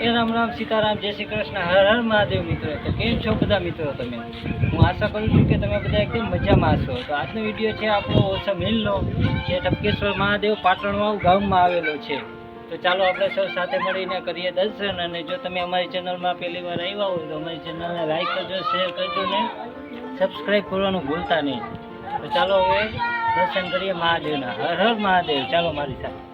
એ રામ રામ સીતારામ, જય શ્રી કૃષ્ણ, હર હર મહાદેવ. મિત્રો તો કેમ છો બધા મિત્રો? તમે હું આશા કરું છું કે તમે બધા એકદમ મજામાં હશો. તો આજનો વિડીયો છે આપણો ઓસમ હિલનો, જે ટપકેશ્વર મહાદેવ પાટણવાવ ગામમાં આવેલો છે. તો ચાલો આપણે સૌ સાથે મળીને કરીએ દર્શન. અને જો તમે અમારી ચેનલમાં પહેલી વાર આવ્યા હોય તો અમારી ચેનલને લાઈક કરજો, શેર કરજો ને સબસ્ક્રાઈબ કરવાનું ભૂલતા નહીં. તો ચાલો હવે દર્શન કરીએ મહાદેવના. હર હર મહાદેવ. ચાલો મારી સાથે.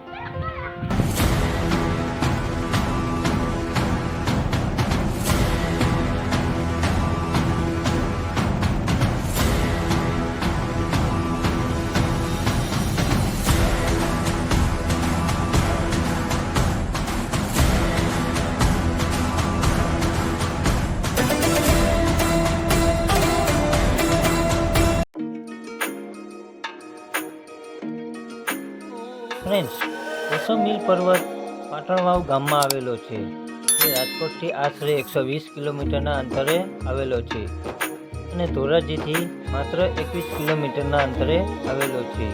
ફ્રેન્ડ્સ, ઓસમ હિલ પર્વત પાટણવાવ ગામમાં આવેલો છે. જે રાજકોટથી આશરે 120 કિલોમીટરના અંતરે આવેલો છે અને ધોરાજીથી માત્ર 21 કિલોમીટરના અંતરે આવેલો છે.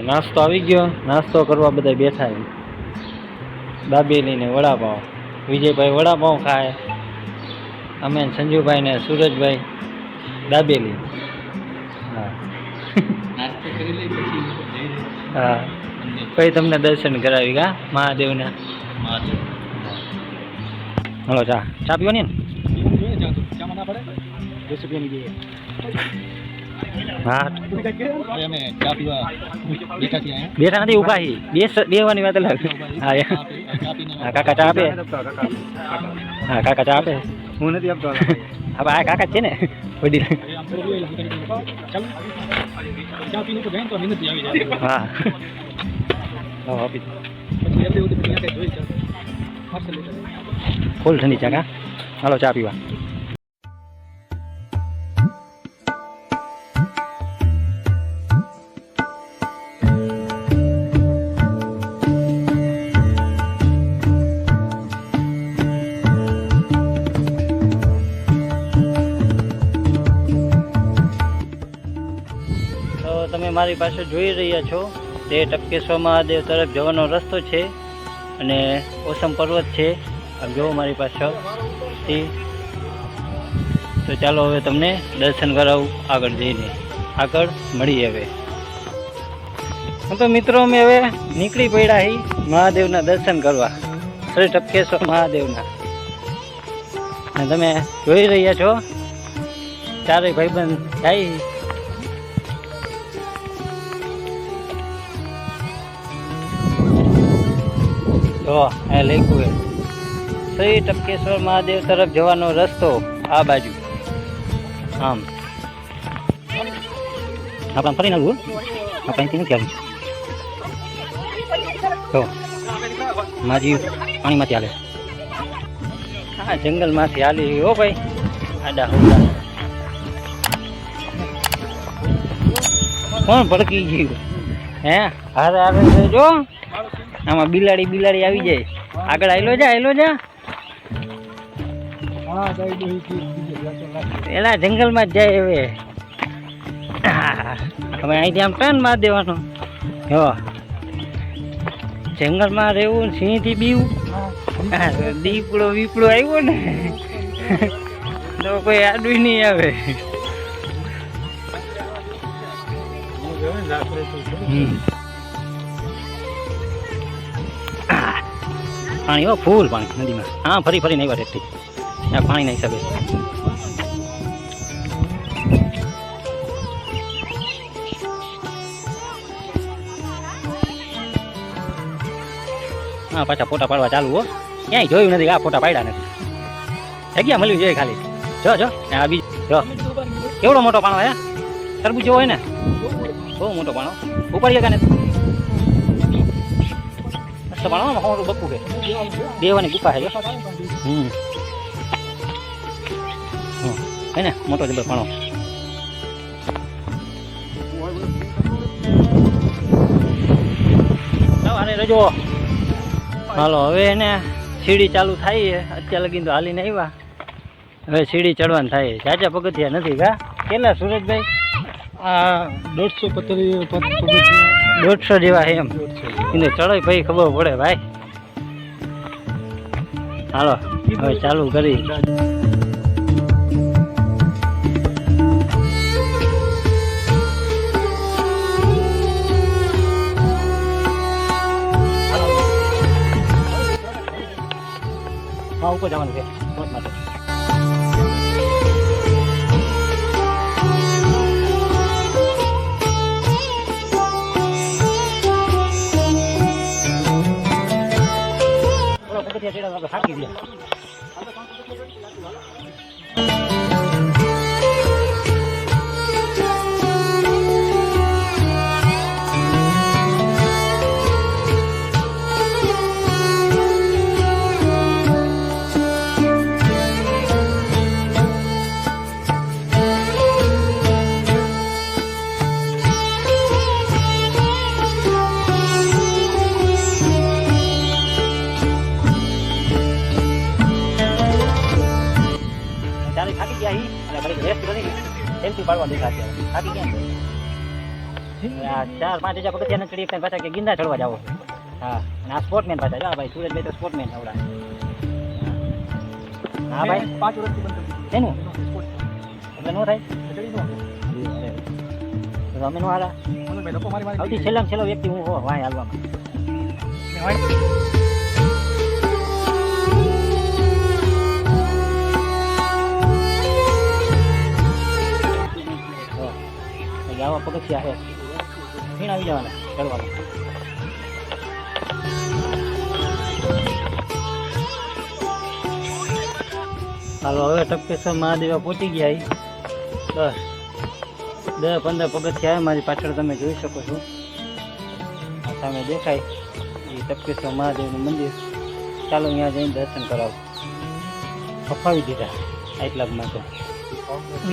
નાસ્તો આવી ગયો. નાસ્તો કરવા બધા બેઠા છે. દાબેલી ને વડાપાઉં. વિજયભાઈ વડાપાઉં ખાય, અમે સંજુભાઈ ને સુરજભાઈ દાબેલી. હા હા, પછી તમને દર્શન કરાવી ગા મહાદેવના. હલો, ચા ચા પીવાની ને? હા, બેઠા નથી, ઉભા બેવાની વાત અલગ. હા કાકા ચા આપે. હા કાકા ચા આપે, હું નથી આપતો. હવે આ કાકા છે ને વડીલ. હા ફૂલ ઠંડી ચા કા. હાલો ચા પીવા. તમે મારી પાસે જોઈ રહ્યા છો તે ટપકેશ્વર મહાદેવ તરફ જવાનો રસ્તો છે અને ઓસમ પર્વત છે. આપ જુઓ મારી પાછળથી. તો ચાલો હવે તમને દર્શન કરાવું આગળ જઈને. આગળ મળીએ હવે. તો મિત્રો અમે હવે નીકળી પડ્યા છીએ મહાદેવના દર્શન કરવા, શ્રી ટપકેશ્વર મહાદેવના. અને તમે જોઈ રહ્યા છો ચારેય ભાઈબંધ જાય. જો આ લખ્યું શ્રી ટપકેશ્વર મહાદેવ તરફ જવાનો રસ્તો આ બાજુ. આમ આપણે ફરીને આવવું, આપણે નથી આવ્યું. તો માજી પાણીમાંથી હાલે. હા જંગલમાંથી હાલી. હો ભાઈ આડા હોડા કોણ ભડકી ગયું? હે હારે હારે જો આમાં બિલાડી આવી જાય. આગળ આયલો જા હા દઈ દઈ કે એલા જંગલમાં જ જાય હવે હવે અહીંથી આમ ટર્ન માર દેવાનો જો જંગલમાં રહેવું સિંહથી બીવું દીપડો વીપડો આવ્યો ને તો કોઈ આડું નહીં આવે પાણી હો ફૂલ પાણી નદીમાં હા ફરી ફરીને આવ્યા રેતી પાણી નહીં શકે હા પાછા ફોટા પાડવા ચાલુ હો ક્યાંય જોયું નથી આ ફોટા પાડ્યા નથી જગ્યા મળવી જોઈએ ખાલી જો આ બી જો કેવડો મોટો પાણો હે તરબૂચ જેવો હોય ને બહુ મોટો પાણો ઉપર ગયા ને મસ્ત પાણો મોટું બપ્પુ કે દેવાની ગુફા છે જો હે ને મોટો જબર પાણો અરે રજો હાલો હવે એને સીડી ચાલુ થાય છે અત્યાર લગીને તો હાલીને આવ્યા હવે સીડી ચડવાનું થાય જાજા પગથિયા નથી કા કેટલા સુરજભાઈ 150 જેવા છે એમ એને ચડાઈ પછી ખબર પડે ભાઈ હાલો હવે ચાલુ કરી હા ઉપર જવાનું છે સ્પોટ માટે થાકી ગયા થાકી ગયા અને ઘડી રેસ્ટ કરી સેલ્ફી પાડવા દેખા થાકી ગયા 4-5 હજાર પગથિયા ચડી એકતા પાછા કે ગિંદા ચડવા જાવ હા અને આ સ્પોર્ટમેન પાછા જા ભાઈ સુરજભાઈ તો સ્પોર્ટમેન આવડા હા ભાઈ 5 વર્ષથી બંધ કરી એનું એટલે નો થાય તો અમે નો હાલા લોકો મારી આવતી છેલ્લામાં છેલ્લો વ્યક્તિ હું હો વાય હાલવામાં આવા પગથિયા છે ફીણ આવી જવાના ચડવાના હાલો હવે ટપકેશ્વર મહાદેવા પહોંચી ગયા બસ 10-15 પગથિયા મારી પાછળ તમે જોઈ શકો છો સામે દેખાય એ ટપકેશ્વર મહાદેવનું મંદિર ચાલો અહીંયા જઈને દર્શન કરાવો અફાવી દીધા આટલા માટે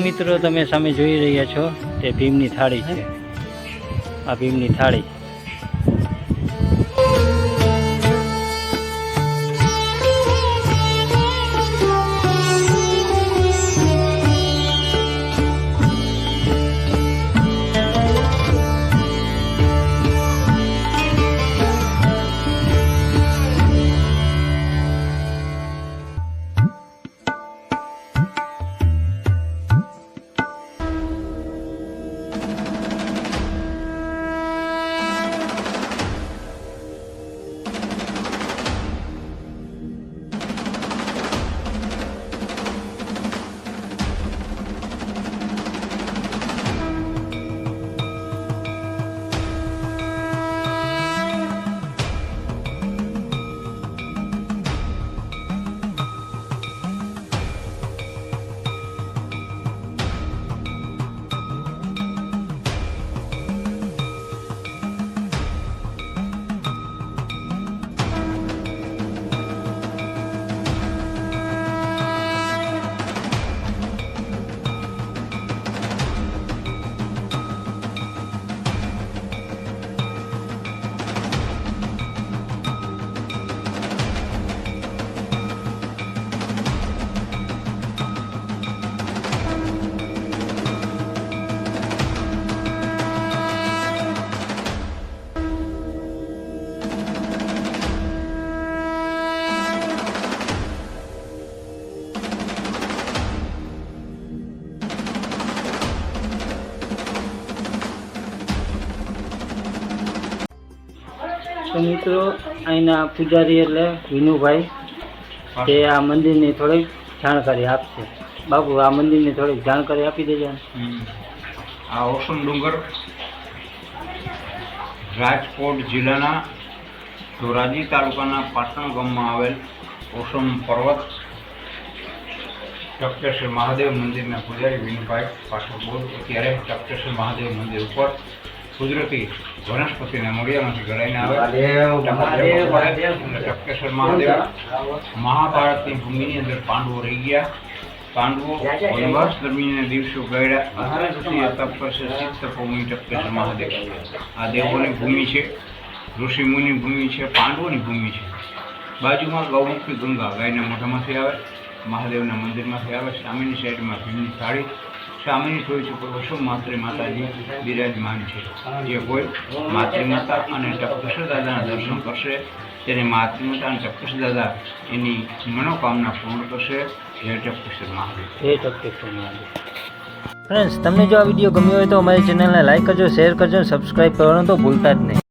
મિત્રો તમે સામે જોઈ રહ્યા છો તે ભીમની થાળી છે આ ભીમની થાળી મિત્રો અહીંના પૂજારી એટલે વિનુભાઈ તે આ મંદિરની થોડીક જાણકારી આપશે. બાપુ, આ મંદિરની થોડીક જાણકારી આપી દેજો ને. આ ઓસમ ડુંગર રાજકોટ જિલ્લાના ધોરાજી તાલુકાના પાટણ ગામમાં આવેલ ઓસમ પર્વત ટપકેશ્વર મહાદેવ મંદિરના પૂજારી વિનુભાઈ પાછળ બોલ અત્યારે ટપકેશ્વર મહાદેવ મંદિર ઉપર કુદરતી વનસ્પતિના મૂળિયામાંથી ઘડાઈને આવે ટપકેશ્વર મહાદેવ મહાભારતની ભૂમિની અંદર પાંડવો રહી ગયા. પાંડવો વનવાસ દરમિયાન દિવસો ગયેલા અત્યાર તપ કરશે સિદ્ધ તપોભૂમિ ટપકેશ્વર મહાદેવ. આ દેવોની ભૂમિ છે, ઋષિ મુનિ ભૂમિ છે, પાંડવોની ભૂમિ છે. બાજુમાં ગૌમુખી ગંગા ગાયના મોઢામાંથી આવે, મહાદેવના મંદિરમાંથી આવે. સામેની સાઈડમાં ભીમની થાળી, સામેની ટોચ ઉપર વસુ માત્રી માતાજી બિરાજમાન છે. જે કોઈ માતૃ માતા અને ટપકેશ્વર દાદાના દર્શન કરશે તેને માતૃ માતા અને ટપકેશ્વર દાદા એની મનોકામના પૂર્ણ કરશે. જય ટપકેશ્વર મહાદેવ. જય ટપકેશ્વર મહાદેવ. ફ્રેન્ડ્સ, તમને જો આ વિડીયો ગમ્યો હોય તો અમારી ચેનલને લાઈક કરજો, શેર કરજો અને સબસ્ક્રાઈબ કરવાનું તો ભૂલતા જ નહીં.